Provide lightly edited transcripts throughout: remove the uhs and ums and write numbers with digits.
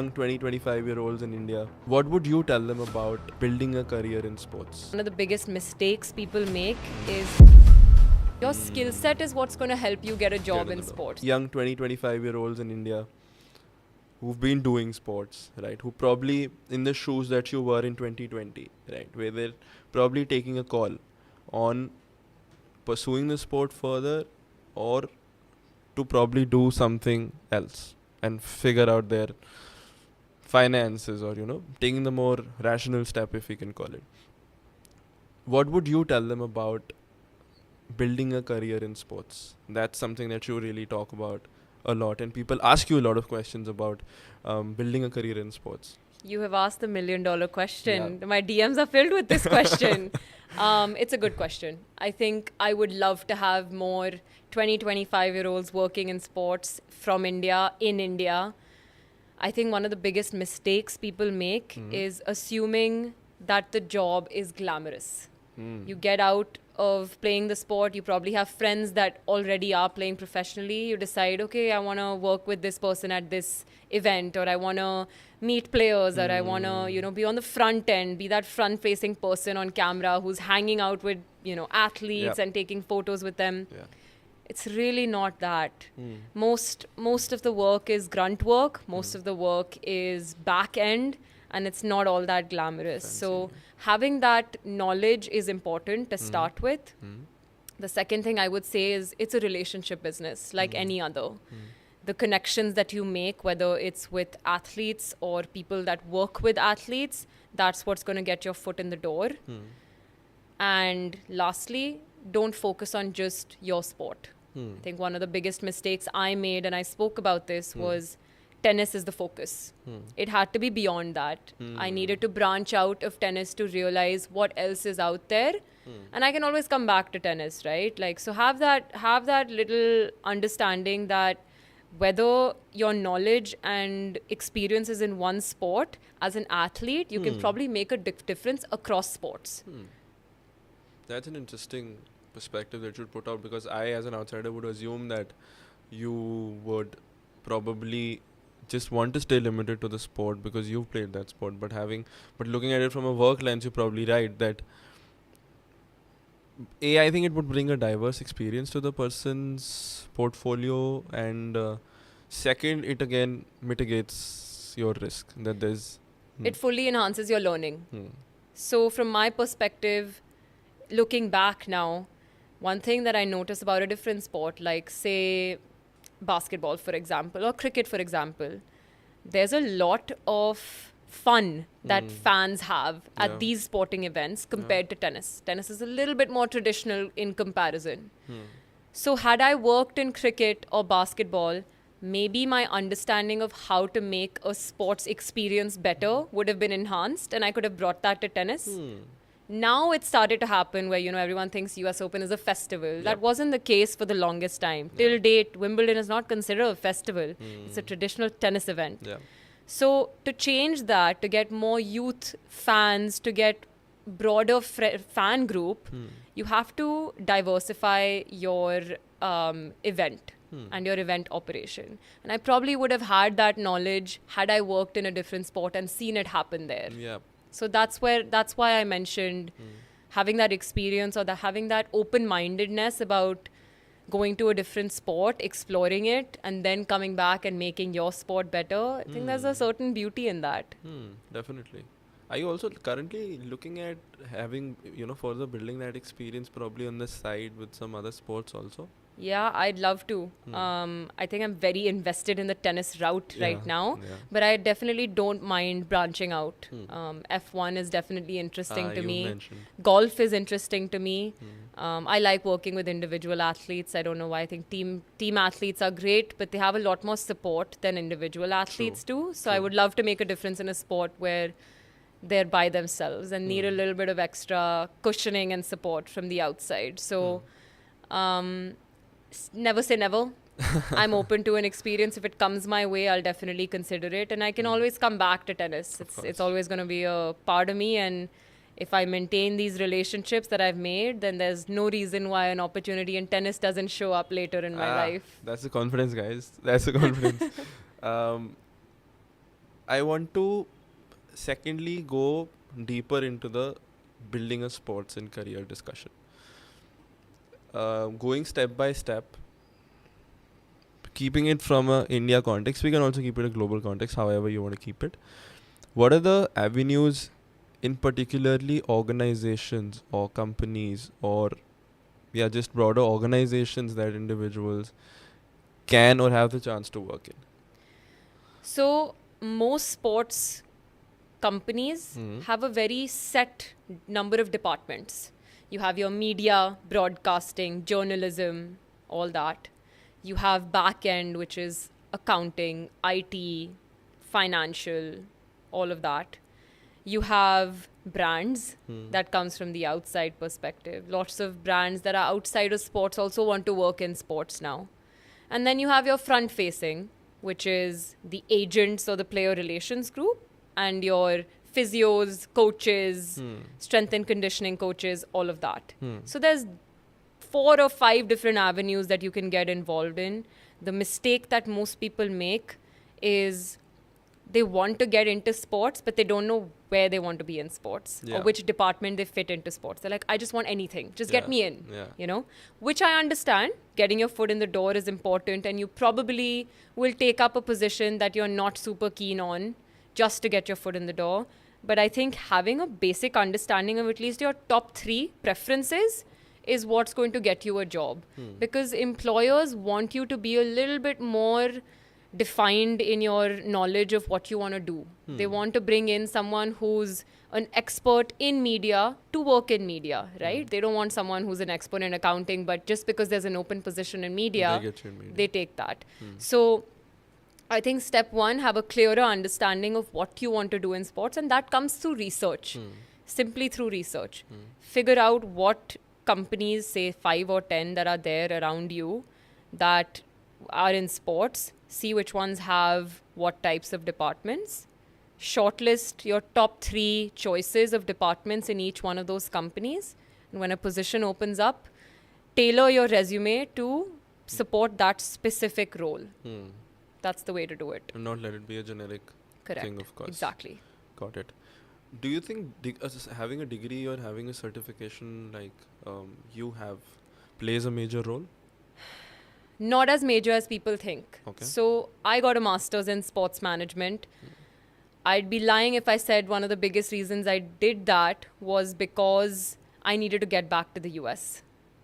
Young 20-25-year-olds in India, what would you tell them about building a career in sports? One of the biggest mistakes people make is your skill set is what's going to help you get a job in sports. Young 20-25-year-olds in India who've been doing sports, right? Who probably in the shoes that you were in 2020, right? Where they're probably taking a call on pursuing the sport further or to probably do something else and figure out their finances, or taking the more rational step, if we can call it. What would you tell them about building a career in sports? That's something that you really talk about a lot, and people ask you a lot of questions about building a career in sports. You have asked the $1 million question. Yeah. My DMs are filled with this question. It's a good question. I think I would love to have more 25-year-olds working in sports from India, in India. I think one of the biggest mistakes people make is assuming that the job is glamorous. You get out of playing the sport, you probably have friends that already are playing professionally. You decide, okay, I want to work with this person at this event, or I want to meet players, or I want to, be on the front end, be that front-facing person on camera who's hanging out with, athletes and taking photos with them. Yeah. It's really not that. Most of the work is grunt work. Most of the work is back end, and it's not all that glamorous. Fancy. So having that knowledge is important to start with. The second thing I would say is it's a relationship business like any other. The connections that you make, whether it's with athletes or people that work with athletes, that's what's going to get your foot in the door. And lastly, don't focus on just your sport. I think one of the biggest mistakes I made, and I spoke about this, was tennis is the focus. It had to be beyond that. I needed to branch out of tennis to realize what else is out there. And I can always come back to tennis, right? So have that little understanding that whether your knowledge and experience is in one sport, as an athlete, you can probably make a difference across sports. That's an interesting perspective that you put out, because I, as an outsider, would assume that you would probably just want to stay limited to the sport because you've played that sport. But looking at it from a work lens, you're probably right that I think it would bring a diverse experience to the person's portfolio, and second, it again mitigates your risk that there's. It fully enhances your learning. So from my perspective, looking back now, one thing that I notice about a different sport, like say basketball, for example, or cricket, for example, there's a lot of fun that fans have at these sporting events compared to tennis. Tennis is a little bit more traditional in comparison. So had I worked in cricket or basketball, maybe my understanding of how to make a sports experience better would have been enhanced, and I could have brought that to tennis. Now it started to happen where, everyone thinks US Open is a festival. That wasn't the case for the longest time. Till date, Wimbledon is not considered a festival. It's a traditional tennis event. So to change that, to get more youth fans, to get broader fan group, you have to diversify your event and your event operation. And I probably would have had that knowledge had I worked in a different sport and seen it happen there. So that's why I mentioned having that experience, or having that open-mindedness about going to a different sport, exploring it, and then coming back and making your sport better. I think there's a certain beauty in that. Definitely. Are you also currently looking at having, further building that experience probably on the side with some other sports also? Yeah, I'd love to. I think I'm very invested in the tennis route right now, but I definitely don't mind branching out. F1 is definitely interesting to me. Golf is interesting to me. I like working with individual athletes. I don't know why. I think team athletes are great, but they have a lot more support than individual athletes do. So I would love to make a difference in a sport where they're by themselves and need a little bit of extra cushioning and support from the outside. So never say never. I'm open to an experience. If it comes my way, I'll definitely consider it. And I can always come back to tennis. It's always going to be a part of me. And if I maintain these relationships that I've made, then there's no reason why an opportunity in tennis doesn't show up later in my life. That's the confidence, guys. That's the confidence. I want to secondly go deeper into the building a sports and career discussion. Going step by step, keeping it from a India context, we can also keep it a global context, however you want to keep it. What are the avenues in particularly organizations or companies or just broader organizations that individuals can or have the chance to work in? So most sports companies have a very set number of departments. You have your media, broadcasting, journalism, all that. You have back end, which is accounting, IT, financial, all of that. You have brands that comes from the outside perspective. Lots of brands that are outside of sports also want to work in sports now. And then you have your front facing, which is the agents or the player relations group, and your physios, coaches, strength and conditioning coaches, all of that. So there's 4 or 5 different avenues that you can get involved in. The mistake that most people make is they want to get into sports, but they don't know where they want to be in sports or which department they fit into sports. They're like, I just want anything. Just get me in, you know, which I understand. Getting your foot in the door is important, and you probably will take up a position that you're not super keen on just to get your foot in the door. But I think having a basic understanding of at least your top 3 preferences is what's going to get you a job. Because employers want you to be a little bit more defined in your knowledge of what you want to do. They want to bring in someone who's an expert in media to work in media, right? They don't want someone who's an expert in accounting, but just because there's an open position in media, they take that. So I think step 1, have a clearer understanding of what you want to do in sports, and that comes through research. Simply through research. Figure out what companies, say 5 or 10 that are there around you that are in sports. See which ones have what types of departments. Shortlist your top 3 choices of departments in each one of those companies. And when a position opens up, tailor your resume to support that specific role. That's the way to do it. And not let it be a generic thing, of course. Exactly. Got it. Do you think having a degree or having a certification like you have plays a major role? Not as major as people think. Okay. So I got a master's in sports management. I'd be lying if I said one of the biggest reasons I did that was because I needed to get back to the US.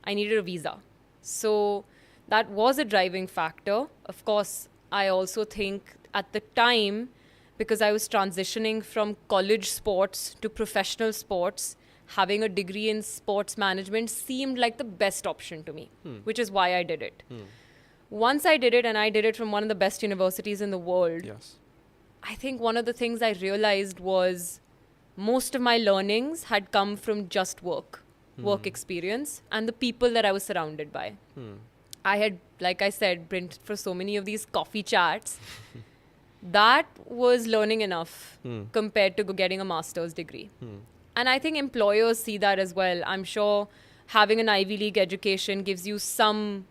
I needed a visa. So that was a driving factor. Of course, I also think at the time, because I was transitioning from college sports to professional sports, having a degree in sports management seemed like the best option to me, which is why I did it. Once I did it, and I did it from one of the best universities in the world, I think one of the things I realized was most of my learnings had come from just work experience, and the people that I was surrounded by. I had, like I said, been for so many of these coffee chats. That was learning enough compared to getting a master's degree. And I think employers see that as well. I'm sure having an Ivy League education gives you some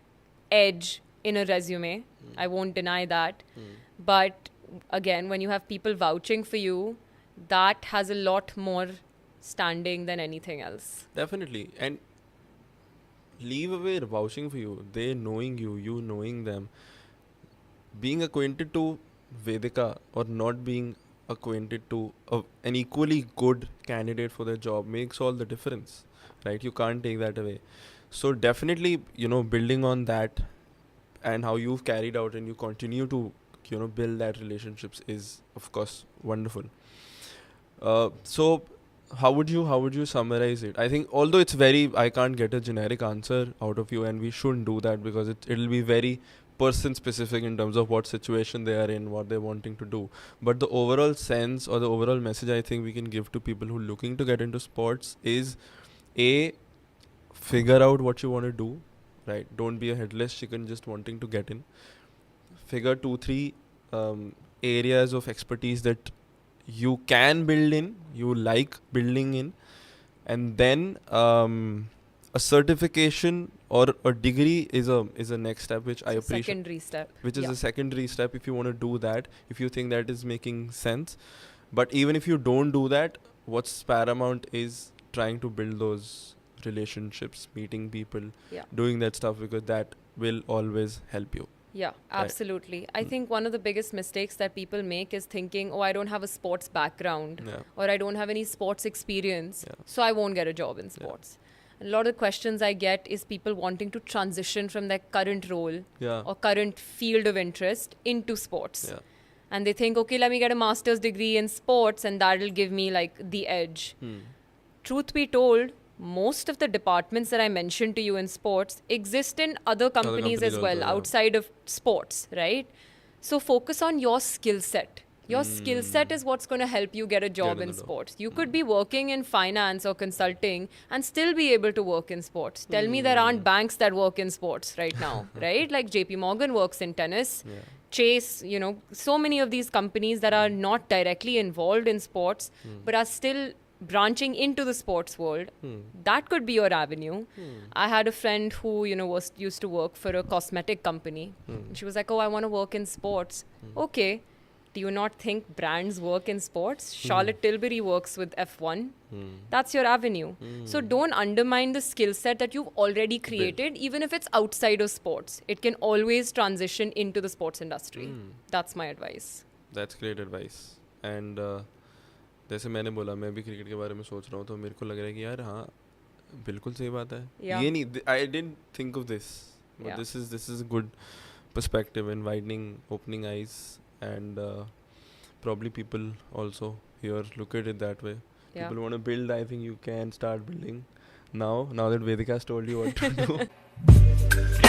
edge in a resume. I won't deny that. But again, when you have people vouching for you, that has a lot more standing than anything else. Definitely. And leave away vouching for you, they knowing you, you knowing them. Being acquainted to Vedika or not being acquainted to an equally good candidate for the job makes all the difference, right? You can't take that away. So definitely, building on that and how you've carried out and you continue to, build that relationships is, of course, wonderful. So how would you summarize it? I think although it's I can't get a generic answer out of you, and we shouldn't do that because it'll be very person specific in terms of what situation they are in, what they're wanting to do. But the overall sense or the overall message I think we can give to people who are looking to get into sports is figure out what you want to do, right? Don't be a headless chicken just wanting to get in. Figure 2-3 areas of expertise that you can build in, you like building in, and then a certification or a degree is a next step, which I appreciate, Secondary step. which is Yeah. a secondary step if you want to do that, if you think that is making sense. But even if you don't do that, what's paramount is trying to build those relationships, meeting people, Yeah. doing that stuff, because that will always help you. Yeah, absolutely. I Mm. think one of the biggest mistakes that people make is thinking, oh, I don't have a sports background, Yeah. or I don't have any sports experience, Yeah. so I won't get a job in sports. And a lot of the questions I get is people wanting to transition from their current role Yeah. or current field of interest into sports. Yeah. And they think, okay, let me get a master's degree in sports and that'll give me like the edge. Hmm. Truth be told, most of the departments that I mentioned to you in sports exist in other companies companies as well, also, yeah. outside of sports, right? So focus on your skill set. Your skill set is what's going to help you get a job in in the door. sports. You could be working in finance or consulting and still be able to work in sports. Tell me there aren't banks that work in sports right now, right? Like JP Morgan works in tennis. Yeah. Chase, so many of these companies that are not directly involved in sports but are still branching into the sports world. That could be your avenue. I had a friend who used to work for a cosmetic company. She was like, oh, I want to work in sports. Okay, do you not think brands work in sports? Charlotte Tilbury works with F1. That's your avenue. So don't undermine the skill set that you've already created, even if it's outside of sports. It can always transition into the sports industry. That's my advice. That's great advice. And जैसे मैंने बोला, मैं भी cricket के बारे में सोच रहा हूँ, तो मेरे को लग रहा है कि यार हाँ बिल्कुल सही बात है. Yeah. ये नहीं, I didn't think of this, but Yeah. this is a good perspective and opening eyes, and probably people also here look at it that way. Yeah. People want to build. I think you can start building now that Vedika has told you what to do.